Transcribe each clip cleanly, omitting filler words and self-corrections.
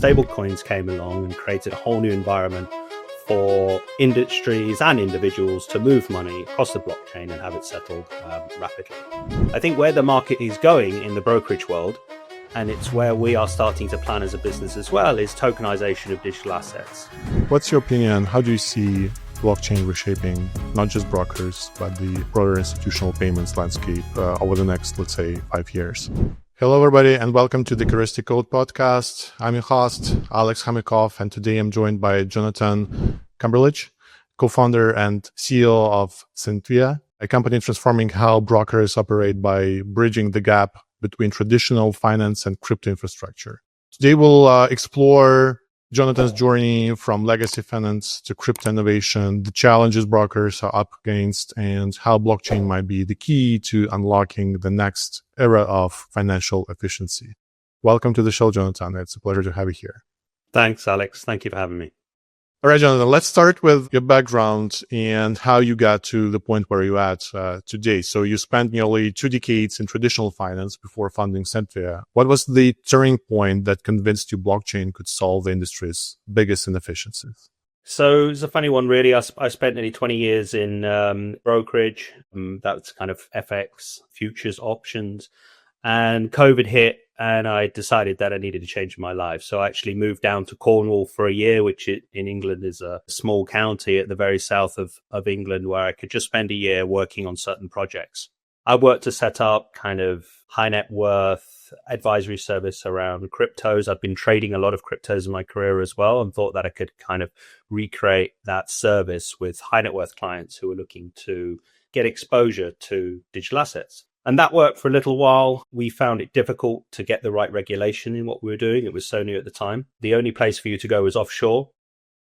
stablecoins came along and created a whole new environment for industries and individuals to move money across the blockchain and have it settled rapidly. I think where the market is going in the brokerage world, and it's where we are starting to plan as a business as well, is tokenization of digital assets. What's your opinion? How do you see blockchain reshaping not just brokers, but the broader institutional payments landscape over the next, let's say, 5 years? Hello, everybody, and welcome to the Heuristic Code podcast. I'm your host, Alex Hamikov, and today I'm joined by Jonathan Cumberlidge, co-founder and CEO of Sintvia, a company transforming how brokers operate by bridging the gap between traditional finance and crypto infrastructure. Today, we'll explore Jonathan's journey from legacy finance to crypto innovation, the challenges brokers are up against, and how blockchain might be the key to unlocking the next era of financial efficiency. Welcome to the show, Jonathan. It's a pleasure to have you here. Thanks, Alex. Thank you for having me. All right, Jonathan, let's start with your background and how you got to the point where you're at today. So you spent nearly 2 decades in traditional finance before founding Sintvia. What was the turning point that convinced you blockchain could solve the industry's biggest inefficiencies? So it's a funny one, really. I spent nearly 20 years in brokerage. That's kind of FX, futures, options. And COVID hit, and I decided that I needed to change my life. So I actually moved down to Cornwall for a year, which in England is a small county at the very south of England, where I could just spend a year working on certain projects. I worked to set up kind of high net worth advisory service around cryptos. I've been trading a lot of cryptos in my career as well, and thought that I could kind of recreate that service with high net worth clients who were looking to get exposure to digital assets. And that worked for a little while. We found it difficult to get the right regulation in what we were doing. It was so new at the time. The only place for you to go was offshore,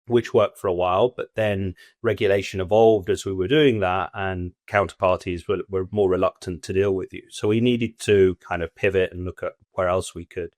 which worked for a while. But then regulation evolved as we were doing that, and counterparties were more reluctant to deal with you. So we needed to kind of pivot and look at where else we could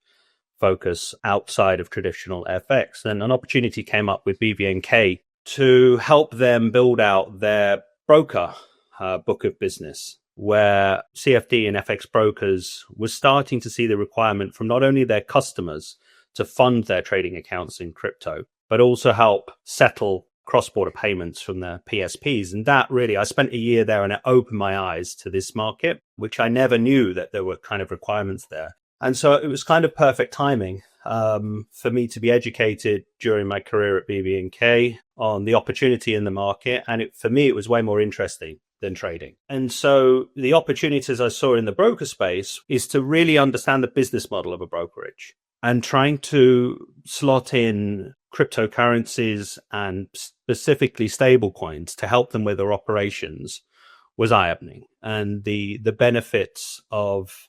focus outside of traditional FX. Then an opportunity came up with BVNK to help them build out their broker book of business, where CFD and FX brokers were starting to see the requirement from not only their customers to fund their trading accounts in crypto, but also help settle cross-border payments from their PSPs. And that really, I spent a year there, and it opened my eyes to this market, which I never knew that there were kind of requirements there. And so it was kind of perfect timing for me to be educated during my career at BVNK on the opportunity in the market. And for me, it was way more interesting than trading. And so the opportunities I saw in the broker space is to really understand the business model of a brokerage, and trying to slot in cryptocurrencies and specifically stablecoins to help them with their operations was eye-opening. And the benefits of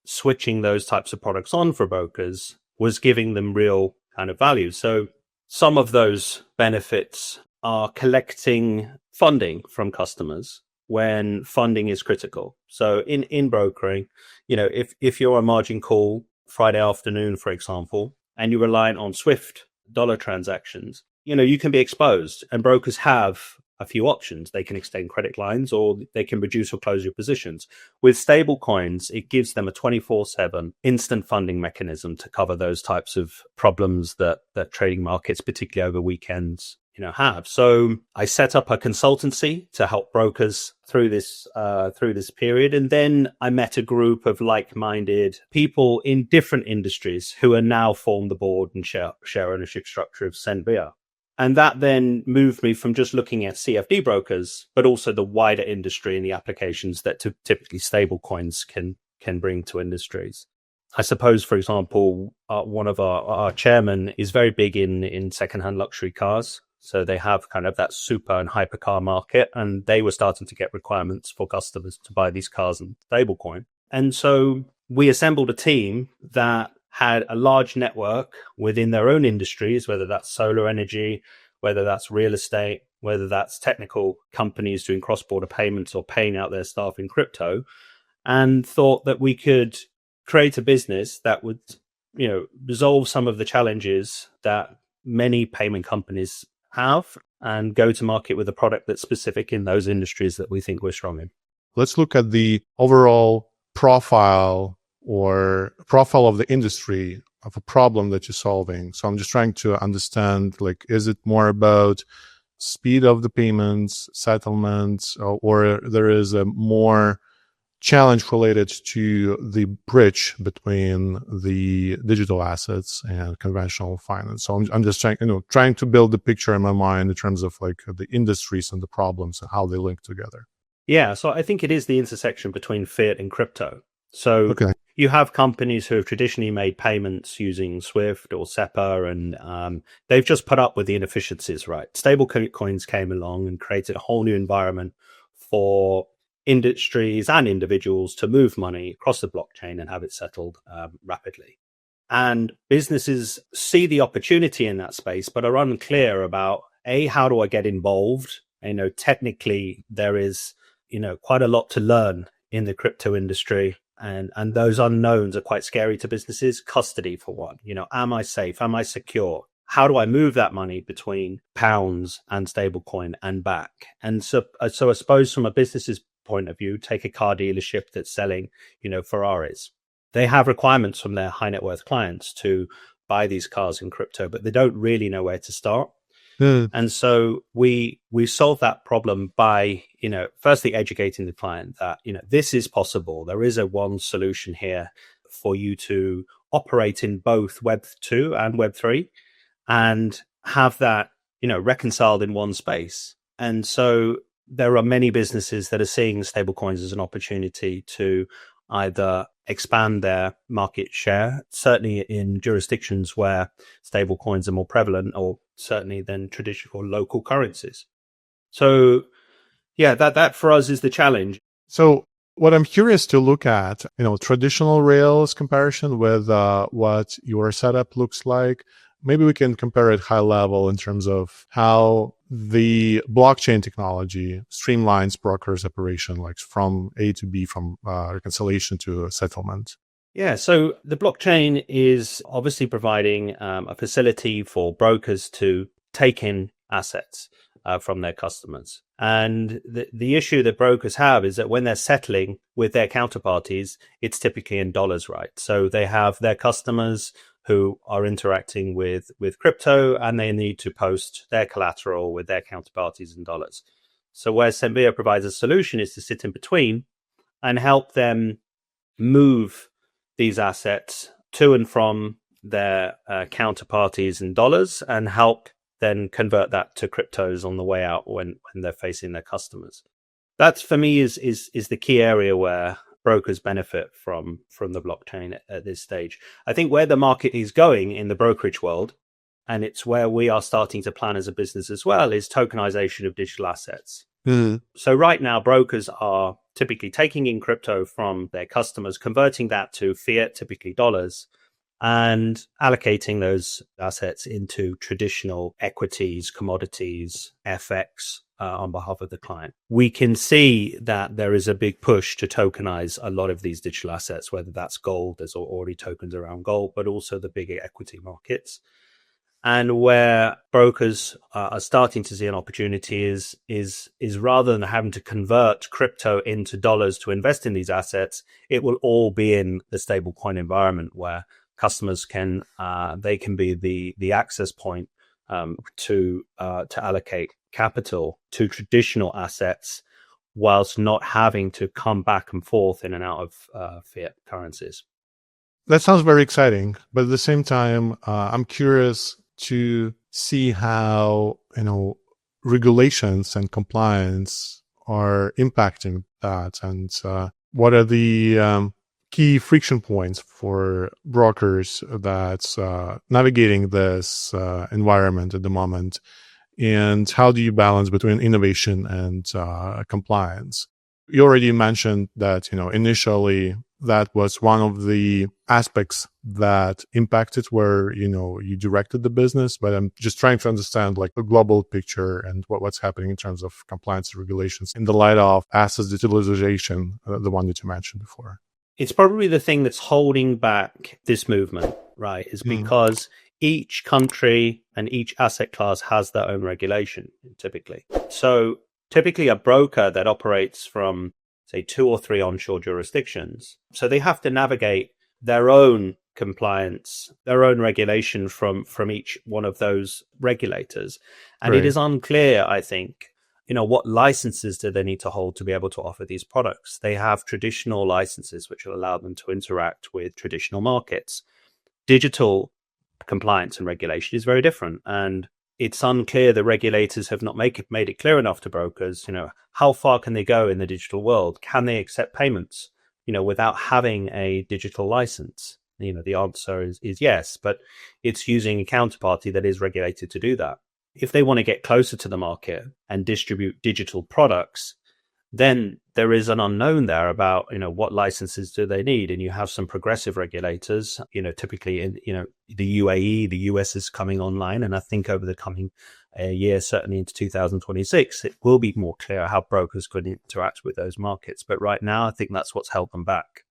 switching those types of products on for brokers was giving them real kind of value. So some of those benefits are collecting funding from customers when funding is critical. So in brokering, if you're a margin call Friday afternoon, for example, and you're reliant on Swift dollar transactions, you can be exposed, and brokers have a few options. They can extend credit lines, or they can reduce or close your positions. With stable coins, it gives them a 24/7 instant funding mechanism to cover those types of problems that trading markets, particularly over weekends, have. So I set up a consultancy to help brokers through this period. And then I met a group of like-minded people in different industries who are now formed the board and share ownership structure of Sintvia. And that then moved me from just looking at CFD brokers, but also the wider industry and the applications that typically stable coins can bring to industries. I suppose, for example, one of our chairmen is very big in secondhand luxury cars. So they have kind of that super and hypercar market, and they were starting to get requirements for customers to buy these cars in stablecoin. And so we assembled a team that had a large network within their own industries, whether that's solar energy, whether that's real estate, whether that's technical companies doing cross-border payments or paying out their staff in crypto, and thought that we could create a business that would, resolve some of the challenges that many payment companies have, and go to market with a product that's specific in those industries that we think we're strong in. Let's look at the overall profile of the industry a problem that you're solving. So I'm just trying to understand, like, is it more about speed of the payments, settlements, or there is a more challenge related to the bridge between the digital assets and conventional finance? So I'm just trying to build the picture in my mind in terms of like the industries and the problems and how they link together. Yeah, so I think it is the intersection between fiat and crypto. So Okay. you have companies who have traditionally made payments using Swift or SEPA, and they've just put up with the inefficiencies, right? Stablecoins came along and created a whole new environment for industries and individuals to move money across the blockchain and have it settled rapidly. And businesses see the opportunity in that space, but are unclear about, how do I get involved? Technically, there is quite a lot to learn in the crypto industry, and those unknowns are quite scary to businesses. Custody, for one. Am I safe? Am I secure? How do I move that money between pounds and stablecoin and back? And so I suppose from a business's point of view, take a car dealership that's selling, Ferraris. They have requirements from their high net worth clients to buy these cars in crypto, but they don't really know where to start. And so we solve that problem by, firstly educating the client that, this is possible. There is a one solution here for you to operate in both Web 2 and Web 3 and have that, reconciled in one space. And so there are many businesses that are seeing stablecoins as an opportunity to either expand their market share, certainly in jurisdictions where stablecoins are more prevalent, or certainly than traditional local currencies. So, yeah, that for us is the challenge. So what I'm curious to look at, traditional Rails comparison with what your setup looks like. Maybe we can compare it high level in terms of how the blockchain technology streamlines brokers' operation, like from A to B, from reconciliation to settlement. Yeah, so the blockchain is obviously providing a facility for brokers to take in assets from their customers. And the issue that brokers have is that when they're settling with their counterparties, it's typically in dollars, right? So they have their customers who are interacting with crypto, and they need to post their collateral with their counterparties in dollars. So where Sintvia provides a solution is to sit in between and help them move these assets to and from their counterparties in dollars, and help then convert that to cryptos on the way out when they're facing their customers. That's, for me, is the key area where brokers benefit from the blockchain at this stage. I think where the market is going in the brokerage world, and it's where we are starting to plan as a business as well, is tokenization of digital assets. So right now, brokers are typically taking in crypto from their customers, converting that to fiat, typically dollars, and allocating those assets into traditional equities, commodities, FX on behalf of the client. We can see that there is a big push to tokenize a lot of these digital assets, whether that's gold, there's already tokens around gold, but also the bigger equity markets. And where brokers are starting to see an opportunity is rather than having to convert crypto into dollars to invest in these assets, it will all be in the stablecoin environment where customers can be the access point to allocate capital to traditional assets, whilst not having to come back and forth in and out of fiat currencies. That sounds very exciting, but at the same time, I'm curious to see how regulations and compliance are impacting that, and what are the key friction points for brokers that's navigating this environment at the moment, and how do you balance between innovation and compliance? You already mentioned that initially that was one of the aspects that impacted where you directed the business, but I'm just trying to understand like the global picture and what's happening in terms of compliance and regulations in the light of assets digitalization, the one that you mentioned before. It's probably the thing that's holding back this movement, right? Is because each country and each asset class has their own regulation, typically. So typically a broker that operates from, say, 2 or 3 onshore jurisdictions, so they have to navigate their own compliance, their own regulation from each one of those regulators. And Right. it is unclear, I think, what licenses do they need to hold to be able to offer these products? They have traditional licenses which will allow them to interact with traditional markets. Digital compliance and regulation is very different. And it's unclear, the regulators have not made it clear enough to brokers, how far can they go in the digital world? Can they accept payments, without having a digital license? The answer is yes, but it's using a counterparty that is regulated to do that. If they want to get closer to the market and distribute digital products, then there is an unknown there about, what licenses do they need? And you have some progressive regulators, typically in, the UAE, the US is coming online. And I think over the coming year, certainly into 2026, it will be more clear how brokers could interact with those markets. But right now, I think that's what's held them back.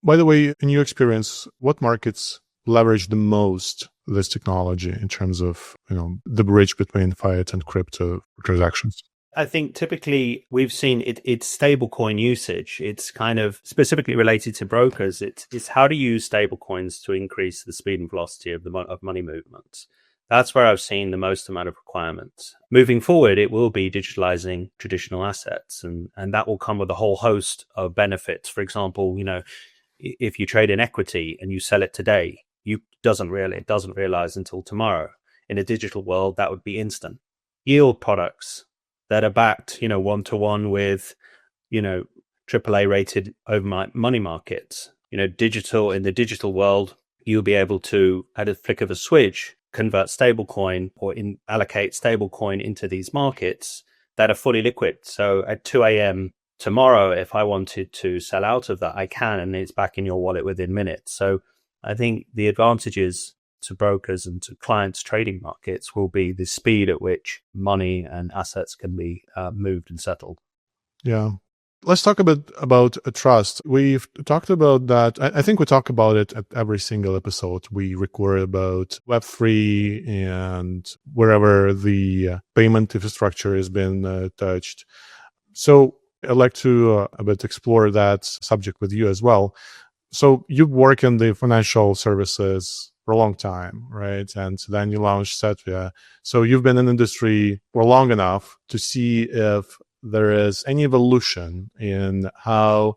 By the way, in your experience, what markets leverage the most this technology in terms of, the bridge between fiat and crypto transactions? I think typically we've seen it's stablecoin usage. It's kind of specifically related to brokers. It's how to use stablecoins to increase the speed and velocity of money movements. That's where I've seen the most amount of requirements. Moving forward, it will be digitalizing traditional assets, and that will come with a whole host of benefits. For example, if you trade in equity and you sell it today, it doesn't realize until tomorrow. In a digital world, that would be instant. Yield products that are backed, 1-to-1 with, AAA rated overnight money markets. In the digital world, you'll be able to, at a flick of a switch, convert stablecoin or allocate stablecoin into these markets that are fully liquid. So at 2 a.m. tomorrow, if I wanted to sell out of that, I can, and it's back in your wallet within minutes. So I think the advantages to brokers and to clients' trading markets will be the speed at which money and assets can be moved and settled. Yeah. Let's talk a bit about trust. We've talked about that. I think we talk about it at every single episode we record about Web3 and wherever the payment infrastructure has been touched. So I'd like to a bit explore that subject with you as well. So you work in the financial services for a long time, right? And then you launched Sintvia. So you've been in the industry for long enough to see if there is any evolution in how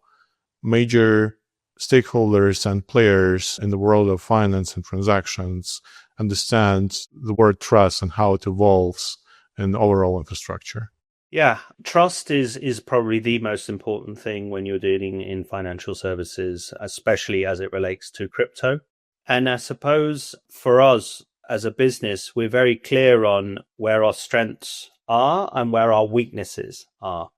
major stakeholders and players in the world of finance and transactions understand the word trust and how it evolves in overall infrastructure. Yeah, trust is probably the most important thing when you're dealing in financial services, especially as it relates to crypto. And I suppose for us as a business, we're very clear on where our strengths are and where our weaknesses are.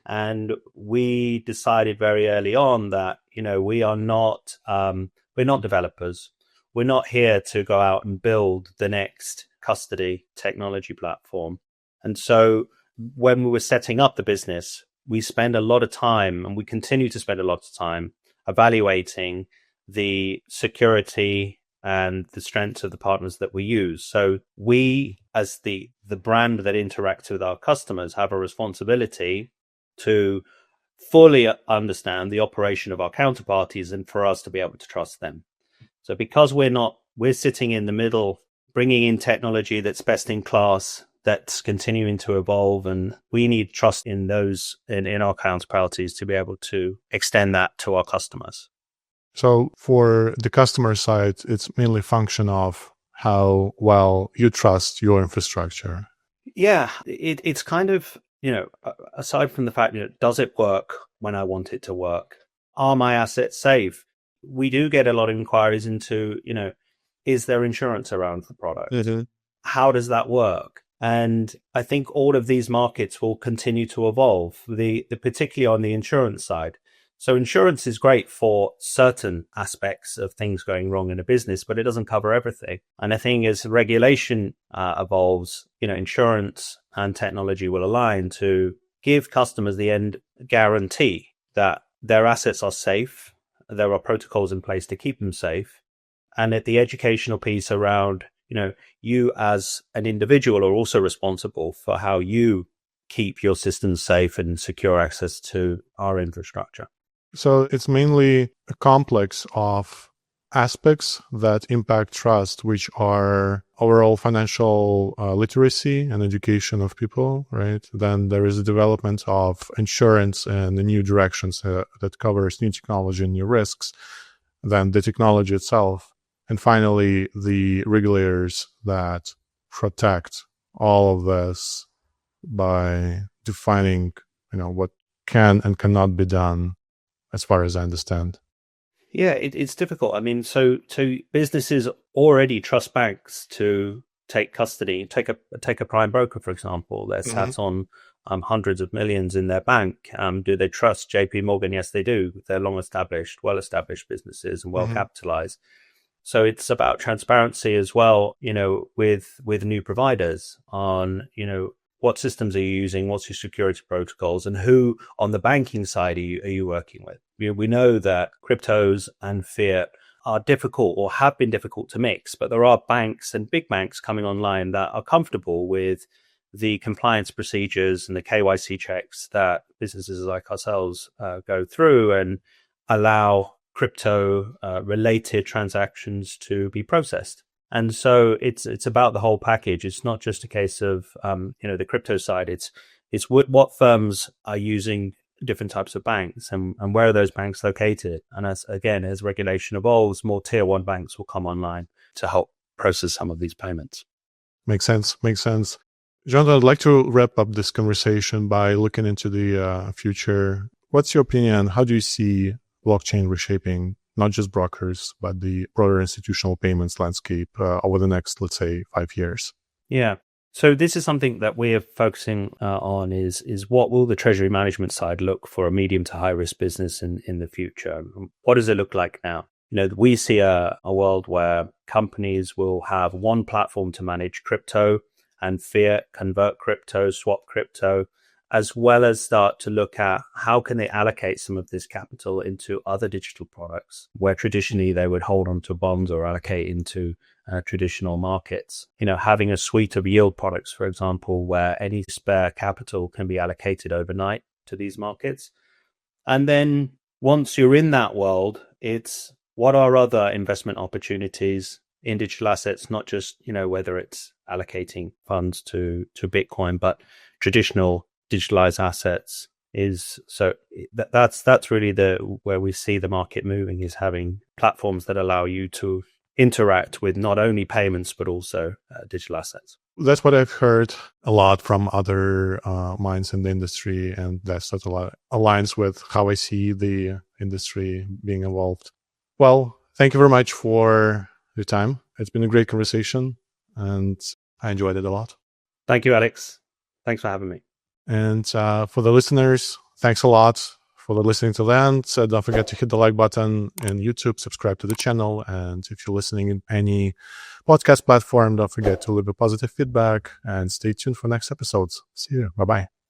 And we decided very early on that, we are not, we're not developers. We're not here to go out and build the next custody technology platform. And so when we were setting up the business, we spend a lot of time, and we continue to spend a lot of time evaluating the security and the strengths of the partners that we use. So we, as the brand that interacts with our customers, have a responsibility to fully understand the operation of our counterparties and for us to be able to trust them. So because we're sitting in the middle, bringing in technology that's best in class, that's continuing to evolve, and we need trust in those in our counterparties to be able to extend that to our customers. So for the customer side, it's mainly a function of how well you trust your infrastructure. Yeah, it's kind of, aside from the fact, does it work when I want it to work? Are my assets safe? We do get a lot of inquiries into, is there insurance around the product? Mm-hmm. How does that work? And I think all of these markets will continue to evolve, particularly on the insurance side. So insurance is great for certain aspects of things going wrong in a business, but it doesn't cover everything. And I think as regulation evolves, insurance and technology will align to give customers the end guarantee that their assets are safe. There are protocols in place to keep them safe. And at the educational piece around, you as an individual are also responsible for how you keep your systems safe and secure access to our infrastructure. So it's mainly a complex of aspects that impact trust, which are overall financial literacy and education of people, right? Then there is the development of insurance and the new directions that covers new technology and new risks, then the technology itself, and finally the regulators that protect all of this by defining, what can and cannot be done, as far as I understand. Yeah, it's difficult. I mean, so businesses already trust banks to take custody. Take a prime broker, for example. They're sat on hundreds of millions in their bank. Do they trust JP Morgan? Yes, they do. They're long established, well established businesses and well capitalized. So it's about transparency as well, with new providers on, what systems are you using? What's your security protocols? And who on the banking side are you working with? We know that cryptos and fiat are difficult or have been difficult to mix, but there are banks and big banks coming online that are comfortable with the compliance procedures and the KYC checks that businesses like ourselves go through and allow crypto related transactions to be processed. And so it's about the whole package. It's not just a case of the crypto side. It's what firms are using different types of banks and where are those banks located. And as regulation evolves, more tier one banks will come online to help process some of these payments. Makes sense. Jonathan, I'd like to wrap up this conversation by looking into the future. What's your opinion? How do you see blockchain reshaping not just brokers, but the broader institutional payments landscape over the next, let's say, 5 years? Yeah. So this is something that we're focusing on is what will the treasury management side look for a medium to high risk business in the future? What does it look like now? We see a world where companies will have one platform to manage crypto and fiat, convert crypto, swap crypto, as well as start to look at how can they allocate some of this capital into other digital products where traditionally they would hold on to bonds or allocate into traditional markets. Having a suite of yield products, for example, where any spare capital can be allocated overnight to these markets. And then once you're in that world, it's what are other investment opportunities in digital assets, not just, whether it's allocating funds to Bitcoin, but traditional digitalized assets that's really where we see the market moving, is having platforms that allow you to interact with not only payments but also digital assets. That's what I've heard a lot from other minds in the industry, and that sort of aligns with how I see the industry being evolved. Well, thank you very much for your time. It's been a great conversation and I enjoyed it a lot. Thank you, Alex. Thanks for having me. And for the listeners, thanks a lot for listening to that. So don't forget to hit the like button in YouTube, subscribe to the channel. And if you're listening in any podcast platform, don't forget to leave a positive feedback and stay tuned for next episodes. See you. Bye-bye.